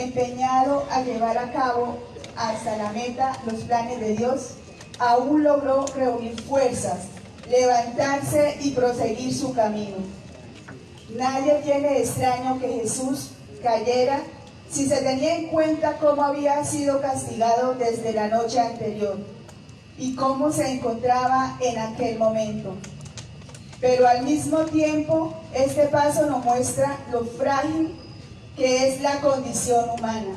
empeñado a llevar a cabo hasta la meta los planes de Dios, aún logró reunir fuerzas, levantarse y proseguir su camino. Nadie tiene de extraño que Jesús cayera si se tenía en cuenta cómo había sido castigado desde la noche anterior y cómo se encontraba en aquel momento. Pero al mismo tiempo, este paso nos muestra lo frágil que es la condición humana,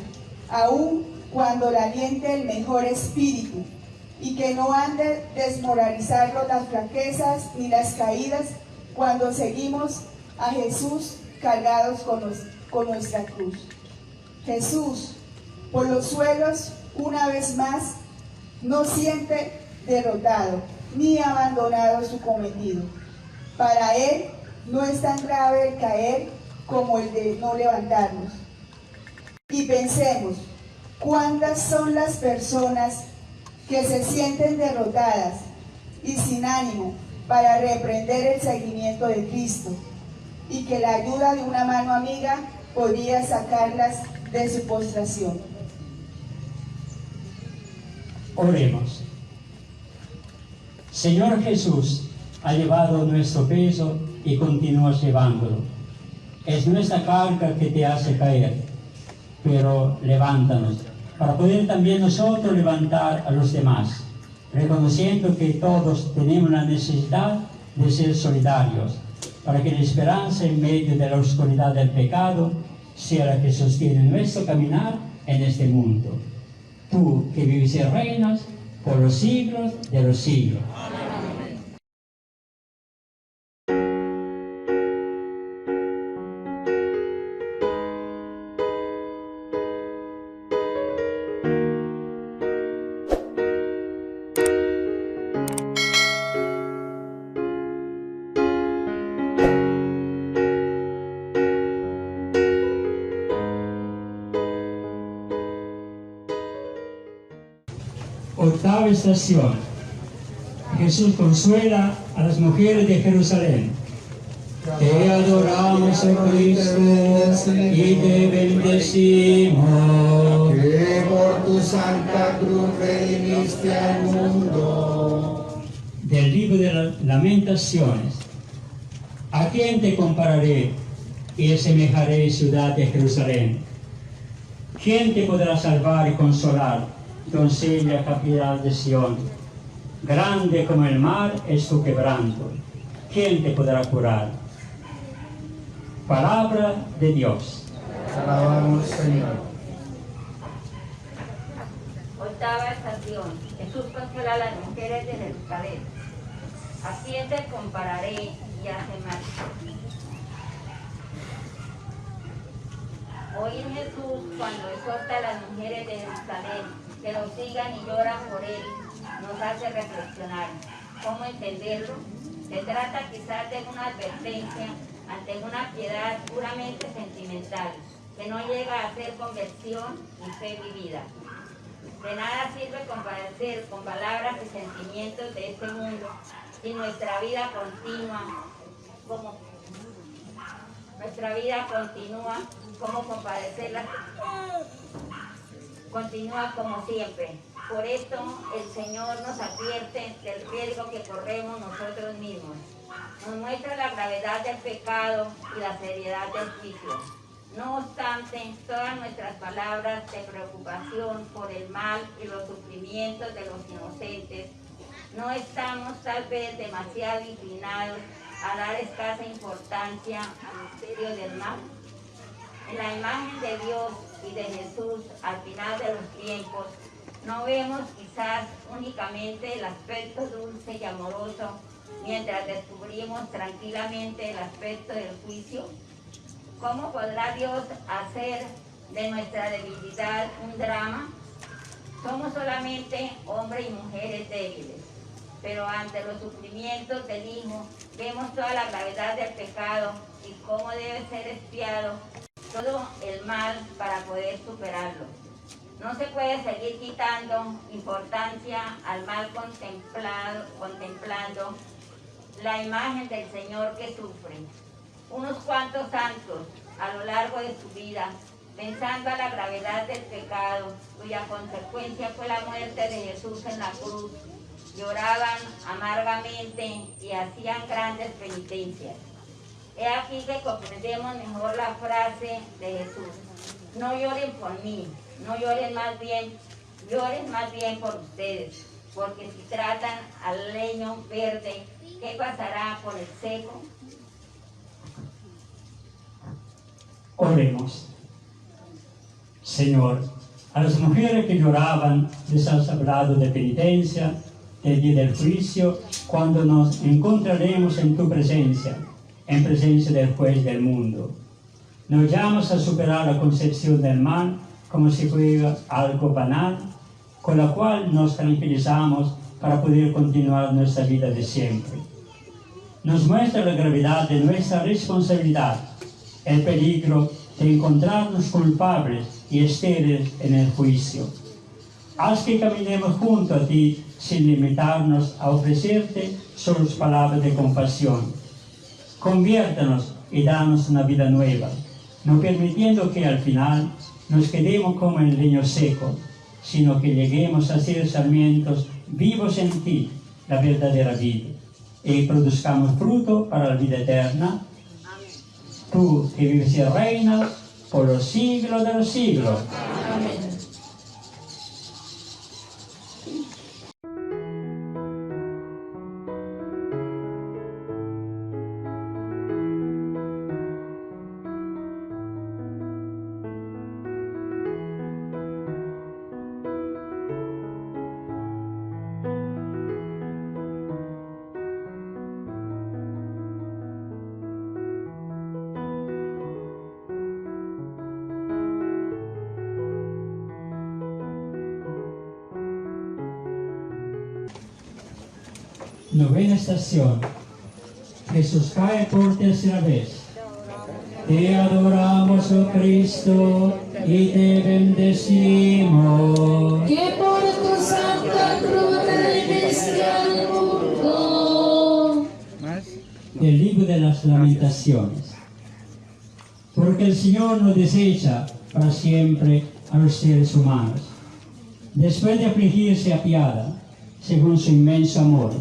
aun cuando la aliente el mejor espíritu, y que no han de desmoralizarlo las flaquezas ni las caídas cuando seguimos a Jesús cargados con nuestra cruz. Jesús, por los suelos, una vez más, no siente derrotado ni abandonado su cometido. Para Él no es tan grave el caer como el de no levantarnos. Y pensemos, ¿cuántas son las personas que se sienten derrotadas y sin ánimo para reprender el seguimiento de Cristo, y que la ayuda de una mano amiga podría sacarlas de su postración? Oremos. Señor Jesús, ha llevado nuestro peso y continúas llevándolo. Es nuestra carga que te hace caer, pero levántanos, para poder también nosotros levantar a los demás, reconociendo que todos tenemos la necesidad de ser solidarios, para que la esperanza en medio de la oscuridad del pecado sea la que sostiene nuestro caminar en este mundo. Tú que vives y reinas por los siglos de los siglos. Octava estación. Jesús consuela a las mujeres de Jerusalén. Te adoramos, oh Cristo, y te bendecimos. Que por tu santa cruz redimiste al mundo. Del libro de las Lamentaciones. ¿A quién te compararé y asemejaré, ciudad de Jerusalén? ¿Quién te podrá salvar y consolar, doncella capital de Sión? Grande como el mar es tu quebranto. ¿Quién te podrá curar? Palabra de Dios. Alabamos, Señor. Octava estación. Jesús consuela a las mujeres de Jerusalén. ¿A quién te compararé y asemejaré? Oíd Jesús cuando exhorta a las mujeres de Jerusalén que lo sigan y lloran por él, nos hace reflexionar. ¿Cómo entenderlo? Se trata quizás de una advertencia ante una piedad puramente sentimental, que no llega a ser conversión y fe vivida. De nada sirve comparecer con palabras y sentimientos de este mundo si nuestra vida continúa como compadecerla continúa como siempre. Por esto el Señor nos advierte del riesgo que corremos nosotros mismos. Nos muestra la gravedad del pecado y la seriedad del juicio. No obstante, todas nuestras palabras de preocupación por el mal y los sufrimientos de los inocentes, no estamos tal vez demasiado inclinados a dar escasa importancia al misterio del mal. En la imagen de Dios y de Jesús al final de los tiempos, no vemos quizás únicamente el aspecto dulce y amoroso, mientras descubrimos tranquilamente el aspecto del juicio. ¿Cómo podrá Dios hacer de nuestra debilidad un drama? Somos solamente hombres y mujeres débiles, pero ante los sufrimientos del Hijo vemos toda la gravedad del pecado y cómo debe ser expiado todo el mal para poder superarlo. No se puede seguir quitando importancia al mal contemplando la imagen del Señor que sufre. Unos cuantos santos a lo largo de su vida pensando a la gravedad del pecado, cuya consecuencia fue la muerte de Jesús en la cruz, lloraban amargamente y hacían grandes penitencias. He aquí que comprendemos mejor la frase de Jesús: no lloren por mí, no lloren más bien, lloren más bien por ustedes, porque si tratan al leño verde, ¿qué pasará con el seco? Oremos. Señor, a las mujeres que lloraban les has hablado de penitencia, del día del juicio, cuando nos encontraremos en tu presencia, en presencia del juez del mundo. Nos llamas a superar la concepción del mal como si fuera algo banal, con la cual nos tranquilizamos para poder continuar nuestra vida de siempre. Nos muestra la gravedad de nuestra responsabilidad, el peligro de encontrarnos culpables y estériles en el juicio. Haz que caminemos junto a ti sin limitarnos a ofrecerte solo palabras de compasión. Conviértanos y danos una vida nueva, no permitiendo que al final nos quedemos como el leño seco, sino que lleguemos a ser sarmientos vivos en ti, la verdadera vida, y produzcamos fruto para la vida eterna. Tú que vives y reinas por los siglos de los siglos. Amén. Novena estación. Jesús cae por tercera vez. Te adoramos, oh Cristo, y te bendecimos. Que por tu santa cruz redimiste al mundo. Del libro de las Lamentaciones. Porque el Señor no desecha para siempre a los seres humanos. Después de afligirse apiada, según su inmenso amor,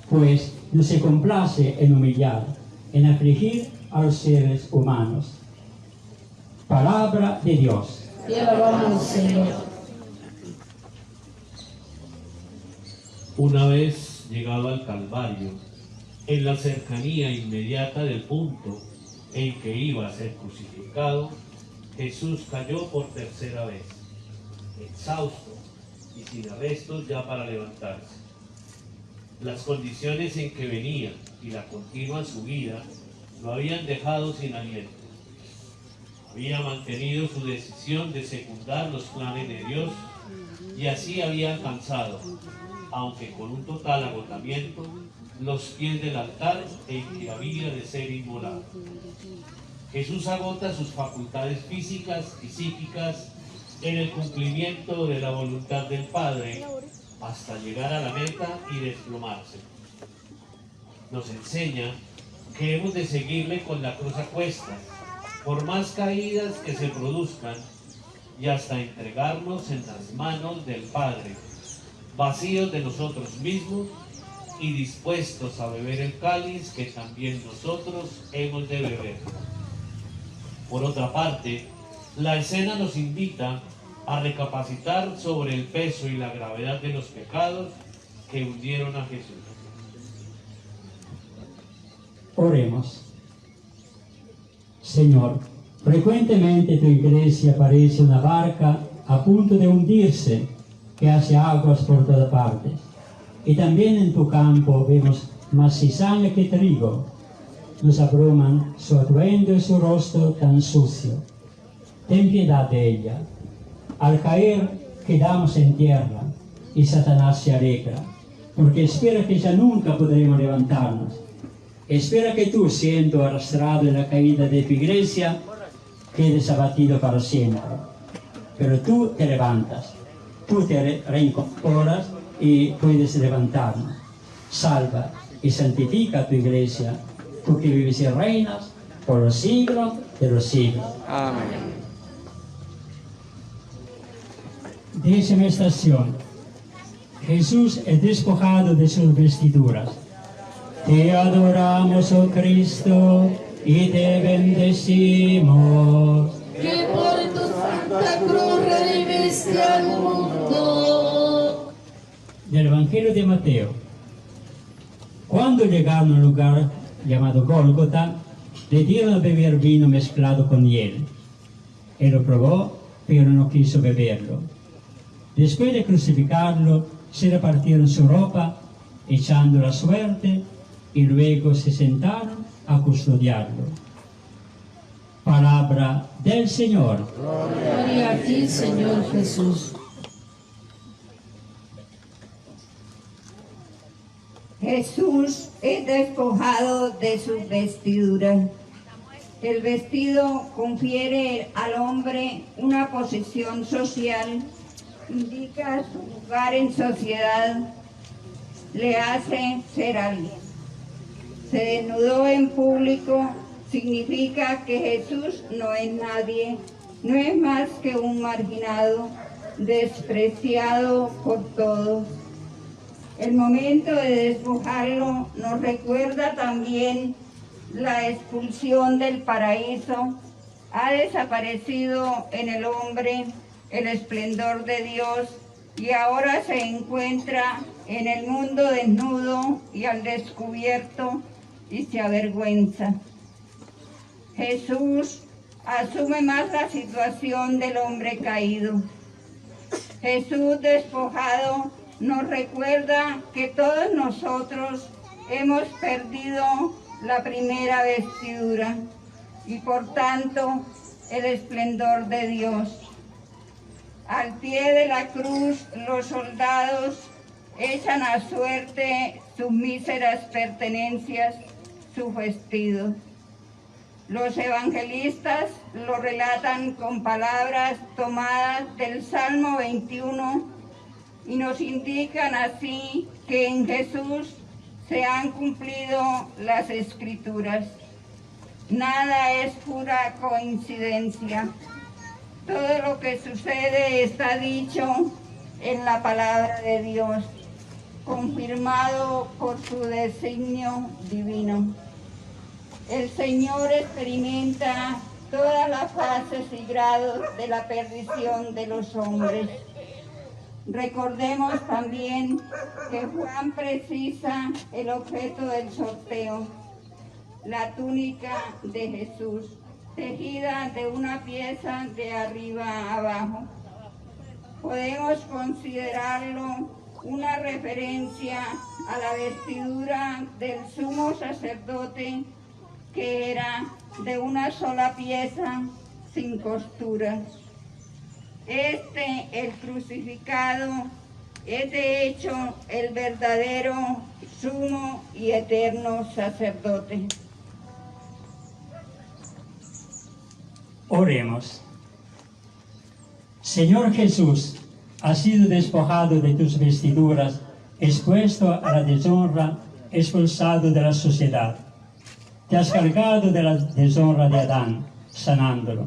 pues no se complace en humillar, en afligir a los seres humanos. Palabra de Dios. Te alabamos, Señor. Una vez llegado al Calvario, en la cercanía inmediata del punto en que iba a ser crucificado, Jesús cayó por tercera vez, exhausto y sin arrestos ya para levantarse. Las condiciones en que venía y la continua subida lo habían dejado sin aliento. Había mantenido su decisión de secundar los planes de Dios y así había alcanzado, aunque con un total agotamiento, los pies del altar en que había de ser inmolado. Jesús agota sus facultades físicas y psíquicas en el cumplimiento de la voluntad del Padre hasta llegar a la meta y desplomarse. Nos enseña que hemos de seguirle con la cruz a cuestas, por más caídas que se produzcan, y hasta entregarnos en las manos del Padre, vacíos de nosotros mismos y dispuestos a beber el cáliz que también nosotros hemos de beber. Por otra parte, la escena nos invita a recapacitar sobre el peso y la gravedad de los pecados que hundieron a Jesús. Oremos. Señor, frecuentemente tu iglesia parece una barca a punto de hundirse que hace aguas por todas partes. Y también en tu campo vemos más cizaña que trigo. Nos abruman su atuendo y su rostro tan sucio. Ten piedad de ella. Al caer quedamos en tierra y Satanás se alegra, porque espera que ya nunca podremos levantarnos. Espera que tú, siendo arrastrado en la caída de tu iglesia, quedes abatido para siempre. Pero tú te levantas, tú te reincorporas y puedes levantarnos. Salva y santifica tu iglesia, tú que vives y reinas por los siglos de los siglos. Amén. Décima estación. Jesús es despojado de sus vestiduras. Te adoramos, oh Cristo, y te bendecimos. Que por tu santa cruz redimiste al mundo. Del Evangelio de Mateo. Cuando llegaron a un lugar llamado Gólgota, le dieron a beber vino mezclado con hiel. Él lo probó, pero no quiso beberlo. Después de crucificarlo, se repartieron su ropa, echando la suerte, y luego se sentaron a custodiarlo. Palabra del Señor. Gloria a ti, Señor Jesús. Jesús es despojado de sus vestiduras. El vestido confiere al hombre una posición social, indica su lugar en sociedad, le hace ser alguien. Se desnudó en público, significa que Jesús no es nadie, no es más que un marginado, despreciado por todos. El momento de despojarlo nos recuerda también la expulsión del paraíso. Ha desaparecido en el hombre el esplendor de Dios y ahora se encuentra en el mundo desnudo y al descubierto y se avergüenza. Jesús asume más la situación del hombre caído. Jesús despojado nos recuerda que todos nosotros hemos perdido la primera vestidura y por tanto el esplendor de Dios. Al pie de la cruz los soldados echan a suerte sus míseras pertenencias, sus vestidos. Los evangelistas lo relatan con palabras tomadas del Salmo 21 y nos indican así que en Jesús se han cumplido las Escrituras. Nada es pura coincidencia. Todo lo que sucede está dicho en la palabra de Dios, confirmado por su designio divino. El Señor experimenta todas las fases y grados de la perdición de los hombres. Recordemos también que Juan precisa el objeto del sorteo, la túnica de Jesús, tejida de una pieza de arriba a abajo. Podemos considerarlo una referencia a la vestidura del sumo sacerdote, que era de una sola pieza sin costuras. El crucificado, es de hecho el verdadero sumo y eterno sacerdote. Oremos. Señor Jesús, has sido despojado de tus vestiduras, expuesto a la deshonra, expulsado de la sociedad. Te has cargado de la deshonra de Adán, sanándolo.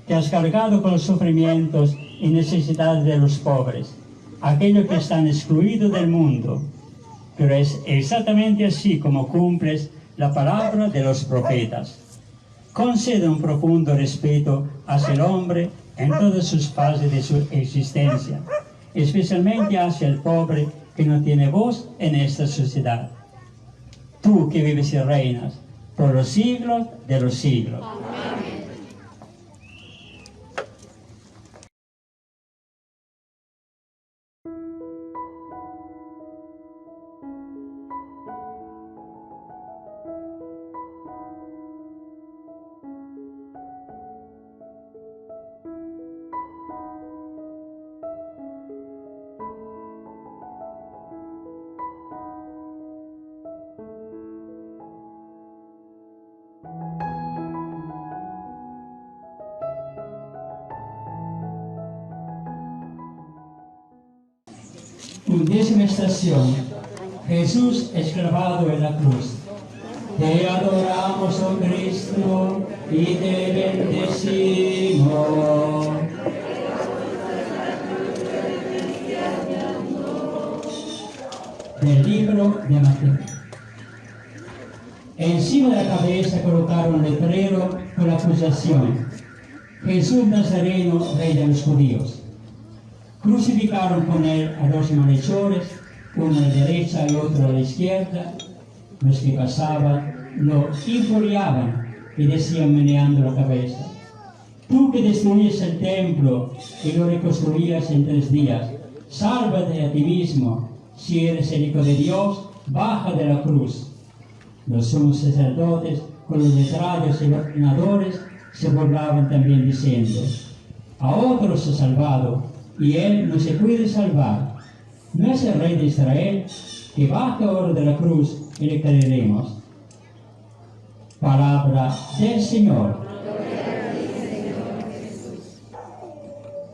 Te has cargado con los sufrimientos y necesidades de los pobres, aquellos que están excluidos del mundo. Pero es exactamente así como cumples la palabra de los profetas. Concede un profundo respeto hacia el hombre en todas sus fases de su existencia, especialmente hacia el pobre que no tiene voz en esta sociedad. Tú que vives y reinas por los siglos de los siglos. Amén. Undécima estación. Jesús es clavado en la cruz. Te adoramos, oh Cristo, y te bendecimos. del libro de Mateo. Encima de la cabeza colocaron un letrero con la acusación: Jesús Nazareno, rey de los judíos. Crucificaron con él a dos malhechores, uno a la derecha y otro a la izquierda. Los que pasaban lo injuriaban y decían meneando la cabeza: tú que destruyes el templo y lo reconstruías en 3 días, sálvate a ti mismo. Si eres el Hijo de Dios, baja de la cruz. Los sumos sacerdotes, con los letrados y gobernadores, se burlaban también diciendo: a otros se ha salvado, y él no se puede salvar. ¿No es el rey de Israel? Que baje ahora de la cruz y le creeremos. Palabra del Señor.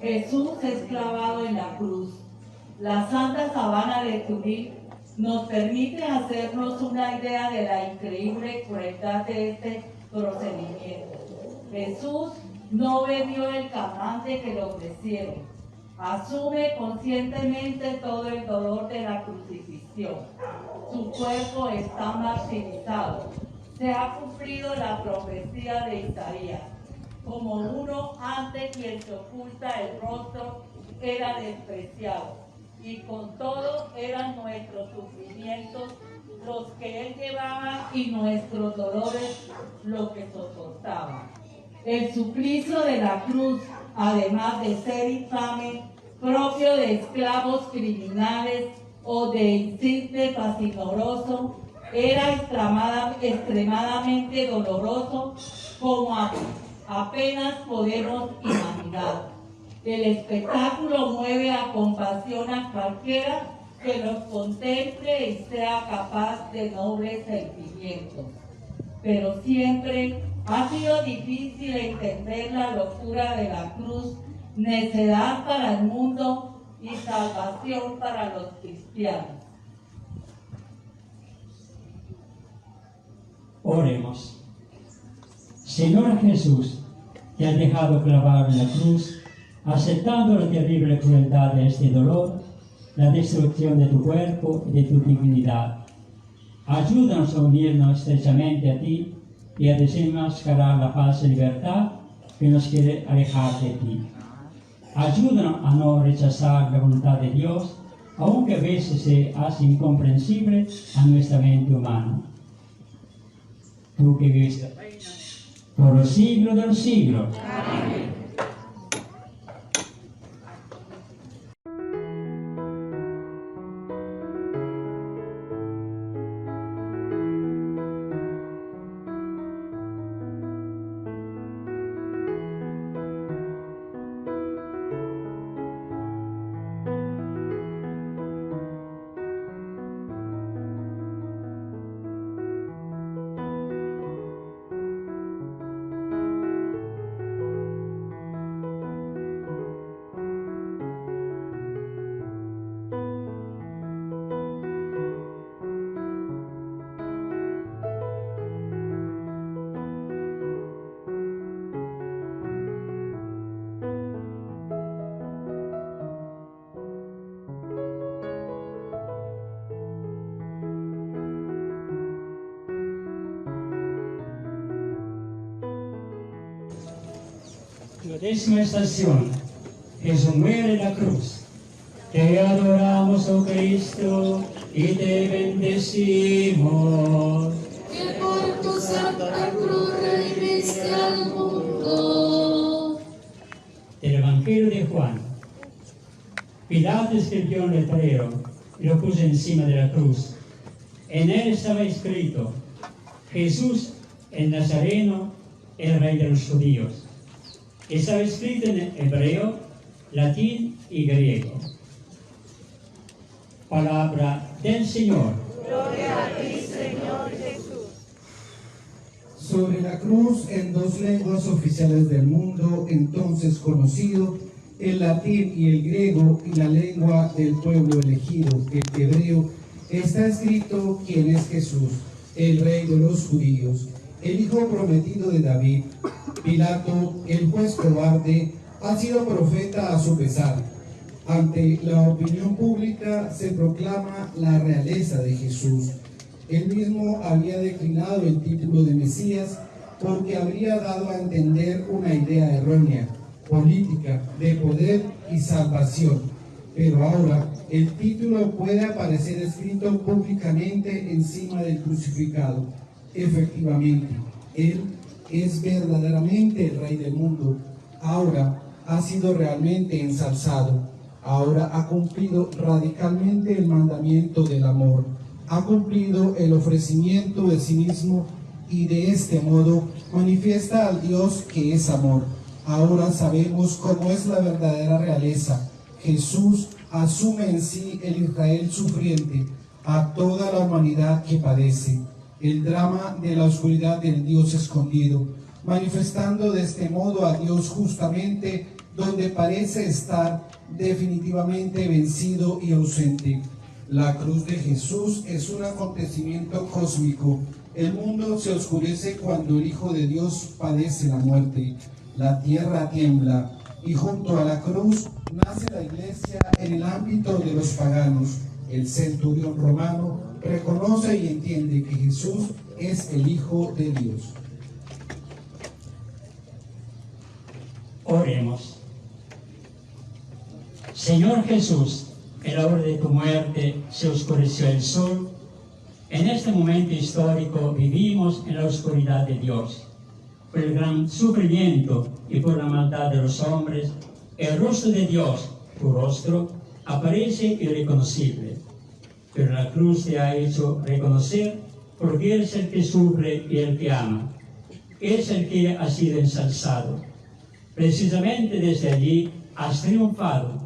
Jesús es clavado en la cruz. La santa sabana de Turín nos permite hacernos una idea de la increíble crueldad de este procedimiento. Jesús no bebió el calmante que le ofrecieron. Asume conscientemente todo el dolor de la crucifixión. Su cuerpo está martirizado. Se ha cumplido la profecía de Isaías. Como uno ante quien se oculta el rostro, era despreciado. Y con todo eran nuestros sufrimientos los que él llevaba y nuestros dolores lo que soportaba. El suplicio de la cruz, además de ser infame, propio de esclavos criminales o de insigne fascinoroso, era extremadamente doloroso, como apenas podemos imaginar. El espectáculo mueve a compasión a cualquiera que los contemple y sea capaz de nobles sentimientos. Pero siempre ha sido difícil entender la locura de la cruz, necedad para el mundo y salvación para los cristianos. Oremos. Señor Jesús, te has dejado clavar en la cruz, aceptando la terrible crueldad de este dolor, la destrucción de tu cuerpo y de tu dignidad. Ayúdanos a unirnos estrechamente a ti y a desenmascarar la falsa libertad que nos quiere alejar de ti. Ayúdanos a no rechazar la voluntad de Dios, aunque a veces se hace incomprensible a nuestra mente humana. Tú que vives por los siglos de los siglos. Amén. La 10ª estación. Jesús muere en la cruz. Te adoramos, oh Cristo, y te bendecimos. Que por tu santa cruz redimiste al mundo. Del Evangelio de Juan. Pilato escribió un letrero y lo puso encima de la cruz. En él estaba escrito: Jesús el Nazareno, el rey de los judíos. Estaba escrito en hebreo, latín y griego. Palabra del Señor. Gloria a ti, Señor Jesús. Sobre la cruz, en 2 lenguas oficiales del mundo, entonces conocido, el latín y el griego, y la lengua del pueblo elegido, el hebreo, está escrito quién es Jesús, el rey de los judíos, el hijo prometido de David. Pilato, el juez cobarde, ha sido profeta a su pesar. Ante la opinión pública se proclama la realeza de Jesús. Él mismo había declinado el título de Mesías porque habría dado a entender una idea errónea, política, de poder y salvación. Pero ahora el título puede aparecer escrito públicamente encima del crucificado. Efectivamente, Él es verdaderamente el Rey del mundo. Ahora ha sido realmente ensalzado. Ahora ha cumplido radicalmente el mandamiento del amor. Ha cumplido el ofrecimiento de sí mismo y de este modo manifiesta al Dios que es amor. Ahora sabemos cómo es la verdadera realeza. Jesús asume en sí el Israel sufriente, a toda la humanidad que padece, el drama de la oscuridad del Dios escondido, manifestando de este modo a Dios justamente donde parece estar definitivamente vencido y ausente. La cruz de Jesús es un acontecimiento cósmico. El mundo se oscurece cuando el Hijo de Dios padece la muerte. La tierra tiembla y junto a la cruz nace la Iglesia en el ámbito de los paganos. El centurión romano reconoce y entiende que Jesús es el Hijo de Dios. Oremos. Señor Jesús, en la hora de tu muerte se oscureció el sol. En este momento histórico vivimos en la oscuridad de Dios. Por el gran sufrimiento y por la maldad de los hombres, el rostro de Dios, tu rostro, aparece irreconocible. Pero la cruz te ha hecho reconocer porque eres el que sufre y el que ama. Es el que ha sido ensalzado. Precisamente desde allí has triunfado.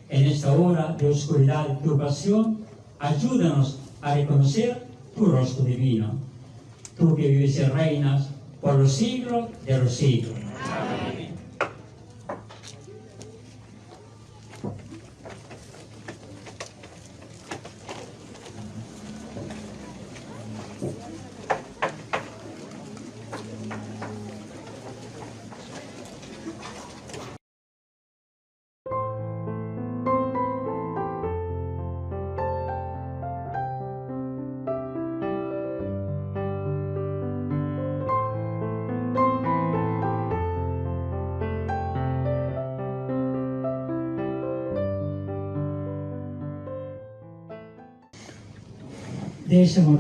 En esta hora de oscuridad y turbación, ayúdanos a reconocer tu rostro divino. Tú que vives y reinas por los siglos de los siglos. Amén.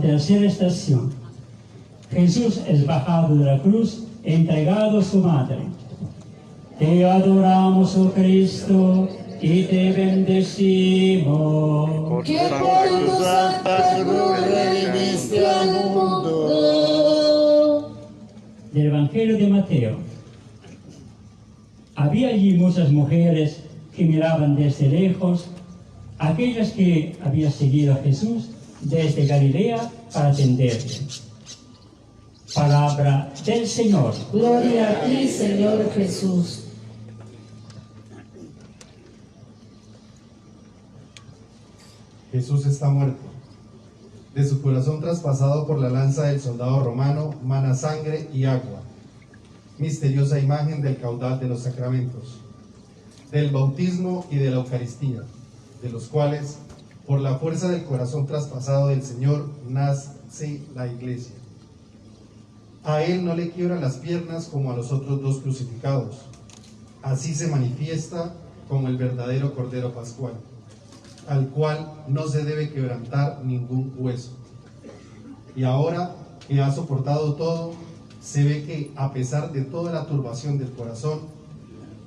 Tercera estación. Jesús es bajado de la cruz, entregado a su madre. Te adoramos, oh Cristo, y te bendecimos. Que por tu santa cruz redimiste al mundo. Del Evangelio de Mateo. Había allí muchas mujeres que miraban desde lejos, aquellas que habían seguido a Jesús desde Galilea para atenderle. Palabra del Señor. Gloria a ti, Señor Jesús. Jesús está muerto. De su corazón traspasado por la lanza del soldado romano, mana sangre y agua. Misteriosa imagen del caudal de los sacramentos, del bautismo y de la Eucaristía, de los cuales, por la fuerza del corazón traspasado del Señor, nace la Iglesia. A Él no le quiebran las piernas como a los otros dos crucificados. Así se manifiesta como el verdadero Cordero Pascual, al cual no se debe quebrantar ningún hueso. Y ahora que ha soportado todo, se ve que a pesar de toda la turbación del corazón,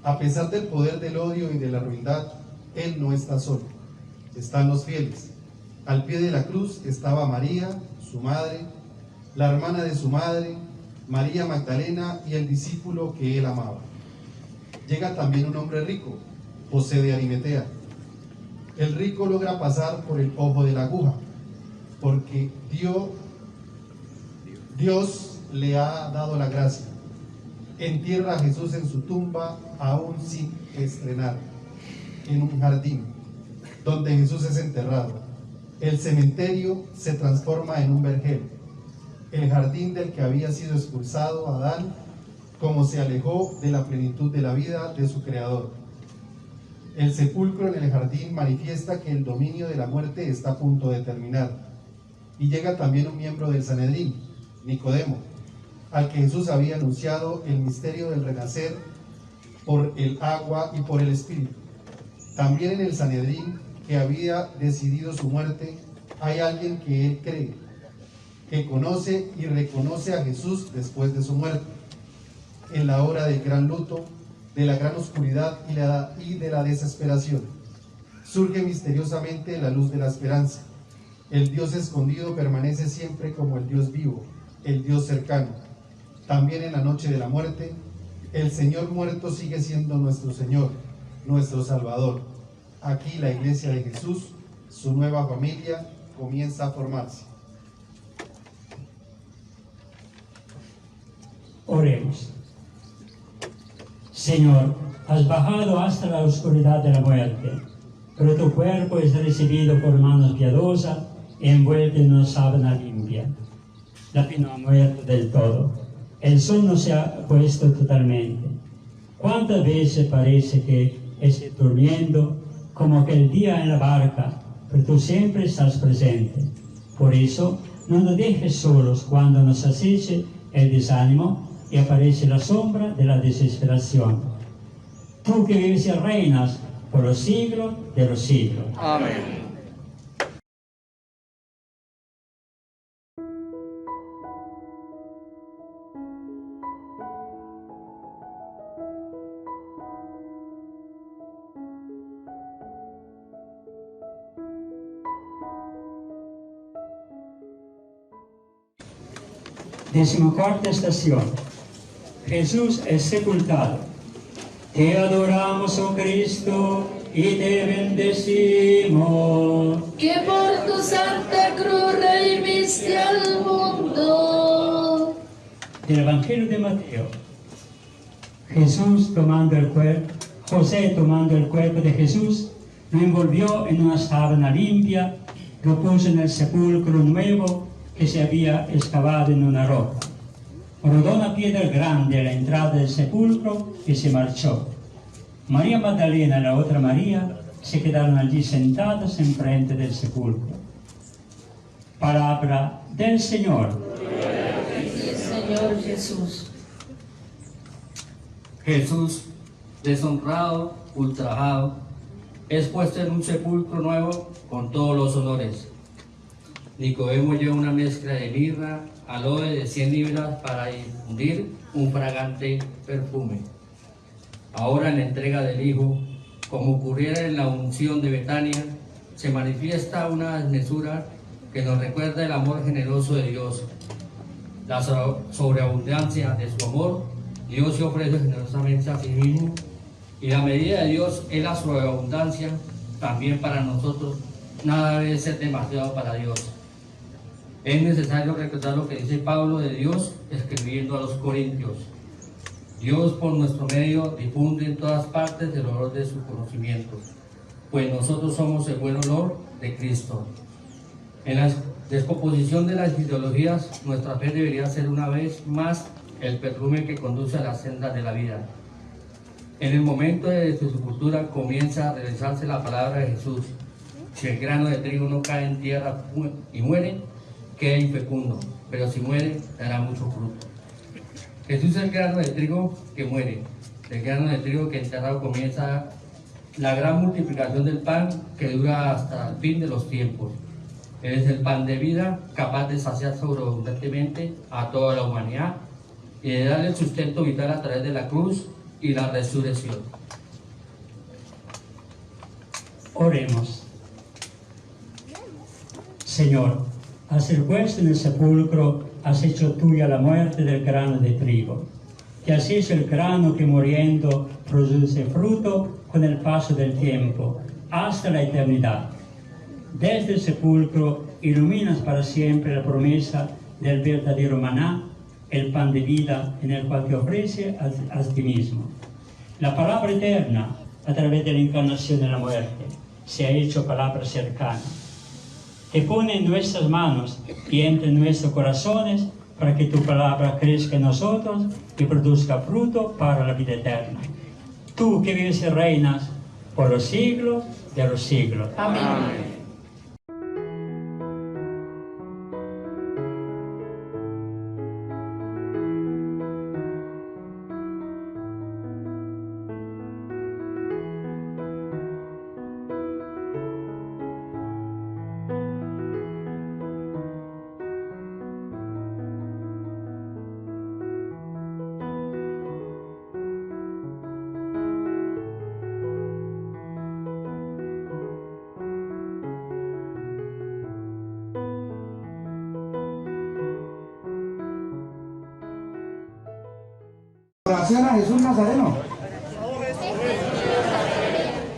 a pesar del poder del odio y de la ruindad, Él no está solo. Están los fieles. Al pie de la cruz estaba María, su madre, la hermana de su madre, María Magdalena y el discípulo que él amaba. Llega también un hombre rico, José de Arimatea. El rico logra pasar por el ojo de la aguja, porque Dios le ha dado la gracia. Entierra a Jesús en su tumba, aún sin estrenar, en un jardín donde Jesús es enterrado. El cementerio se transforma en un vergel, el jardín del que había sido expulsado Adán, como se alejó de la plenitud de la vida de su Creador. El sepulcro en el jardín manifiesta que el dominio de la muerte está a punto de terminar. Y llega también un miembro del Sanedrín, Nicodemo, al que Jesús había anunciado el misterio del renacer por el agua y por el Espíritu. También en el Sanedrín, que había decidido su muerte, hay alguien que él cree, que conoce y reconoce a Jesús después de su muerte, en la hora del gran luto, de la gran oscuridad y de la desesperación. Surge misteriosamente la luz de la esperanza. El Dios escondido permanece siempre como el Dios vivo, el Dios cercano. También en la noche de la muerte, el Señor muerto sigue siendo nuestro Señor, nuestro Salvador. Aquí la Iglesia de Jesús, su nueva familia, comienza a formarse. Oremos. Señor, has bajado hasta la oscuridad de la muerte, pero tu cuerpo es recibido por manos piadosas y envuelto en una sábana limpia. La pena ha muerto del todo. El sol no se ha puesto totalmente. ¿Cuántas veces parece que esté durmiendo, como aquel día en la barca, pero tú siempre estás presente? Por eso, no nos dejes solos cuando nos aceche el desánimo y aparece la sombra de la desesperación. Tú que vives y reinas por los siglos de los siglos. Amén. Decimocuarta estación. Jesús es sepultado. Te adoramos, oh Cristo, y te bendecimos. Que por tu santa cruz redimiste al mundo. Del Evangelio de Mateo. José tomando el cuerpo de Jesús, lo envolvió en una sábana limpia, lo puso en el sepulcro nuevo que se había excavado en una roca. Rodó una piedra grande a la entrada del sepulcro y se marchó. María Magdalena y la otra María se quedaron allí sentados enfrente del sepulcro. Palabra del Señor. Señor Jesús. Jesús, deshonrado, ultrajado, es puesto en un sepulcro nuevo con todos los honores. Nicodemo lleva una mezcla de mirra, aloe de 100 libras para infundir un fragante perfume. Ahora en la entrega del Hijo, como ocurriera en la unción de Betania, se manifiesta una desmesura que nos recuerda el amor generoso de Dios. La sobreabundancia de su amor, Dios se ofrece generosamente a sí mismo, y la medida de Dios es la sobreabundancia también para nosotros. Nada debe ser demasiado para Dios. Es necesario recordar lo que dice Pablo de Dios escribiendo a los Corintios. Dios por nuestro medio difunde en todas partes el olor de su conocimiento, pues nosotros somos el buen olor de Cristo. En la descomposición de las ideologías, nuestra fe debería ser una vez más el perfume que conduce a las sendas de la vida. En el momento de su sepultura comienza a realizarse la palabra de Jesús: si el grano de trigo no cae en tierra y muere, queda infecundo, pero si muere, dará mucho fruto. Jesús es el grano de trigo que muere, el grano de trigo que enterrado comienza la gran multiplicación del pan que dura hasta el fin de los tiempos. Él es el pan de vida, capaz de saciar sobreabundantemente a toda la humanidad y de darle el sustento vital a través de la cruz y la resurrección. Oremos. Señor, al ser puesto en el sepulcro, has hecho tuya la muerte del grano de trigo, que has hecho el grano que muriendo produce fruto con el paso del tiempo, hasta la eternidad. Desde el sepulcro iluminas para siempre la promesa del verdadero maná, el pan de vida en el cual te ofrece a ti mismo. La palabra eterna, a través de la encarnación de la muerte, se ha hecho palabra cercana. Te pone en nuestras manos y entra en nuestros corazones para que tu palabra crezca en nosotros y produzca fruto para la vida eterna. Tú que vives y reinas por los siglos de los siglos. Amén. Oración a Jesús Nazareno.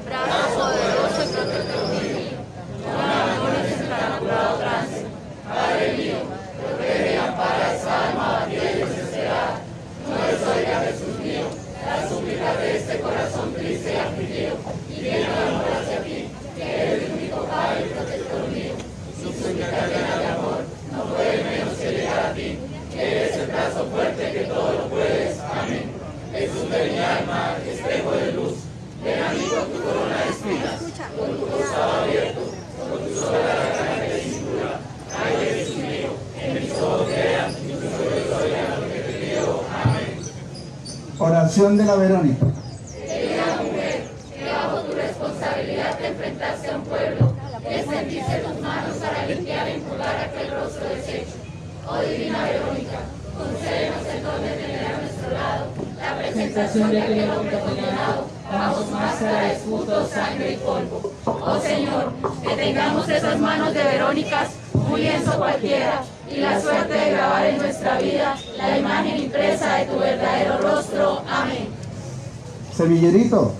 Brazo poderoso y protector divino, con para curado trance. Padre mío, protege y ampara esta alma abatida y desesperada. No desoiga, Jesús mío, las súplicas de este corazón triste y afligido, y viene el amor hacia ti, que eres el único Padre y protector mío. Su súplica llena de amor no puede menos que llegar a ti, que eres el brazo fuerte que todo lo puedes. Amén. Jesús de mi alma, espejo de luz, ven a mí con tu corona de espinas, con tu costado abierto, con tu sola garganta de cintura. Ay, Jesús mío, que mis ojos vean y tus oídos oigan lo que te pido. Amén. Oración de la Verónica. Querida mujer, que bajo tu responsabilidad te enfrentaste a un pueblo, que extendiste tus manos para limpiar e impulgar aquel rostro deshecho. Oh divina Verónica, concédenos el don de tener a nuestro lado la presentación de aquel hombre condenado bajo su máscara de escudo, sangre y polvo. Oh Señor, que tengamos esas manos de Verónicas, un lienzo cualquiera, y la suerte de grabar en nuestra vida la imagen impresa de tu verdadero rostro. Amén. Semillerito.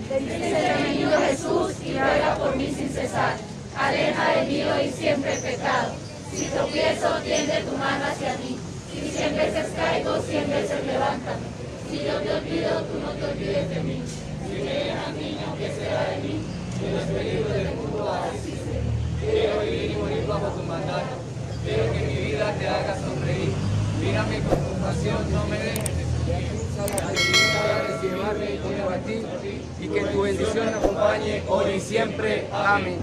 Bienvenido Jesús y ruega por mí sin cesar. Aleja de mí hoy siempre el pecado. Si tropiezo, tiende tu mano hacia mí. Si 100 veces caigo, 100 veces levántame. Si yo te olvido, tú no te olvides de mí. Si me dejas niño, que será de mí? De los peligros del mundo asiste. Quiero vivir y morir bajo tu mandato. Quiero que mi vida te haga sonreír. Mírame con compasión, no me dejes. Y llevarme como a ti, y que tu bendición me acompañe hoy y siempre. Amén.